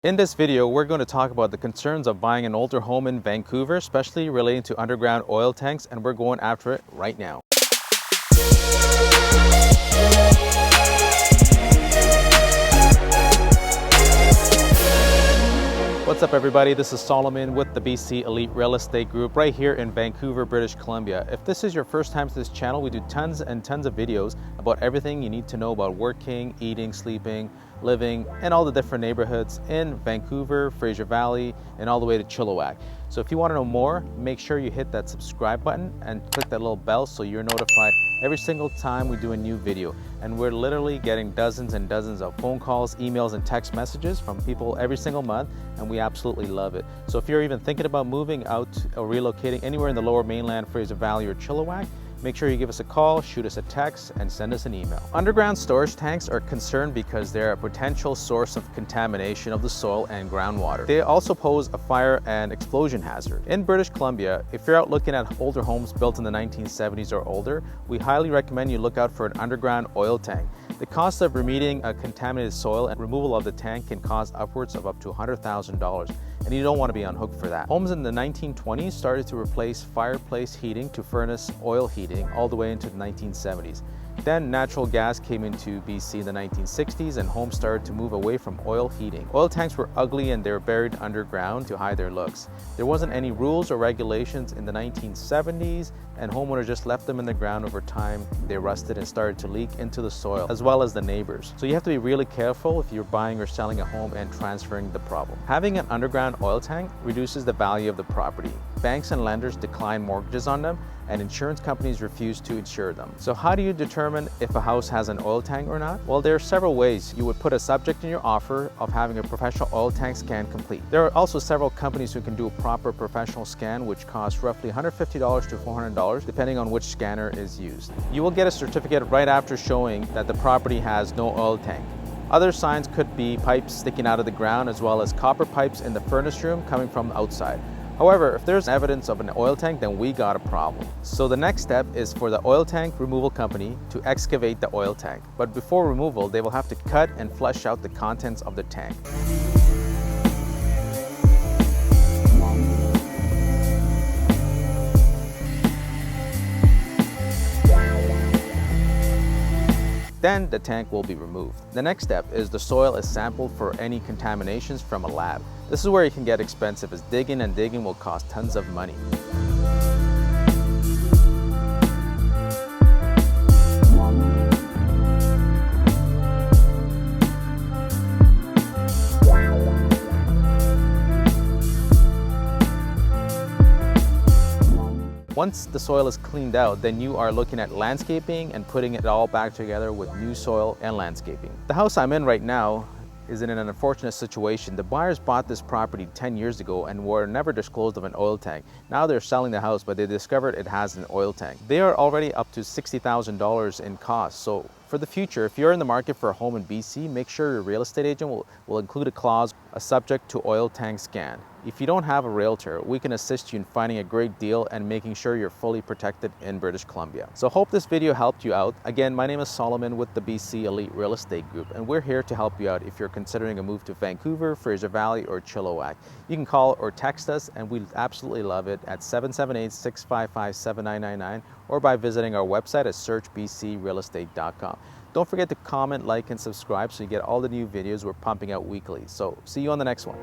In this video, we're going to talk about the concerns of buying an older home in Vancouver, especially relating to underground oil tanks, and we're going after it right now. What's up everybody, this is Solomon with the BC Elite Real Estate Group right here in Vancouver, British Columbia. If this is your first time to this channel, we do tons and tons of videos about everything you need to know about working, eating, sleeping, living, and all the different neighborhoods in Vancouver, Fraser Valley, and all the way to Chilliwack. So if you want to know more, make sure you hit that subscribe button and click that little bell so you're notified every single time we do a new video. And we're literally getting dozens and dozens of phone calls, emails, and text messages from people every single month, and we absolutely love it. So if you're even thinking about moving out or relocating anywhere in the Lower Mainland, Fraser Valley, or Chilliwack, make sure you give us a call, shoot us a text, and send us an email. Underground storage tanks are concerned because they're a potential source of contamination of the soil and groundwater. They also pose a fire and explosion hazard. In British Columbia, if you're out looking at older homes built in the 1970s or older, we highly recommend you look out for an underground oil tank. The cost of remediating a contaminated soil and removal of the tank can cost upwards of up to $100,000. And you don't want to be on hook for that. Homes in the 1920s started to replace fireplace heating to furnace oil heating all the way into the 1970s. Then natural gas came into BC in the 1960s and homes started to move away from oil heating. Oil tanks were ugly and they were buried underground to hide their looks. There wasn't any rules or regulations in the 1970s and homeowners just left them in the ground. Over time, they rusted and started to leak into the soil, as well as the neighbors. So you have to be really careful if you're buying or selling a home and transferring the problem. Having an underground oil tank reduces the value of the property. Banks and lenders decline mortgages on them, and insurance companies refuse to insure them. So how do you determine if a house has an oil tank or not? Well, there are several ways. You would put a subject in your offer of having a professional oil tank scan complete. There are also several companies who can do a proper professional scan, which costs roughly $150 to $400, depending on which scanner is used. You will get a certificate right after showing that the property has no oil tank. Other signs could be pipes sticking out of the ground, as well as copper pipes in the furnace room coming from the outside. However, if there's evidence of an oil tank, then we got a problem. So the next step is for the oil tank removal company to excavate the oil tank. But before removal, they will have to cut and flush out the contents of the tank. Then the tank will be removed. The next step is the soil is sampled for any contaminations from a lab. This is where it can get expensive, as digging will cost tons of money. Once the soil is cleaned out, then you are looking at landscaping and putting it all back together with new soil and landscaping. The house I'm in right now is in an unfortunate situation. The buyers bought this property 10 years ago and were never disclosed of an oil tank. Now they're selling the house, but they discovered it has an oil tank. They are already up to $60,000 in cost. So for the future, if you're in the market for a home in BC, make sure your real estate agent will include a clause, a subject to oil tank scan. If you don't have a realtor, we can assist you in finding a great deal and making sure you're fully protected in British Columbia. So hope this video helped you out. Again, my name is Solomon with the BC Elite Real Estate Group, and we're here to help you out if you're considering a move to Vancouver, Fraser Valley, or Chilliwack. You can call or text us, and we absolutely love it, at 778-655-7999, or by visiting our website at searchbcrealestate.com. Don't forget to comment, like, and subscribe so you get all the new videos we're pumping out weekly. So see you on the next one.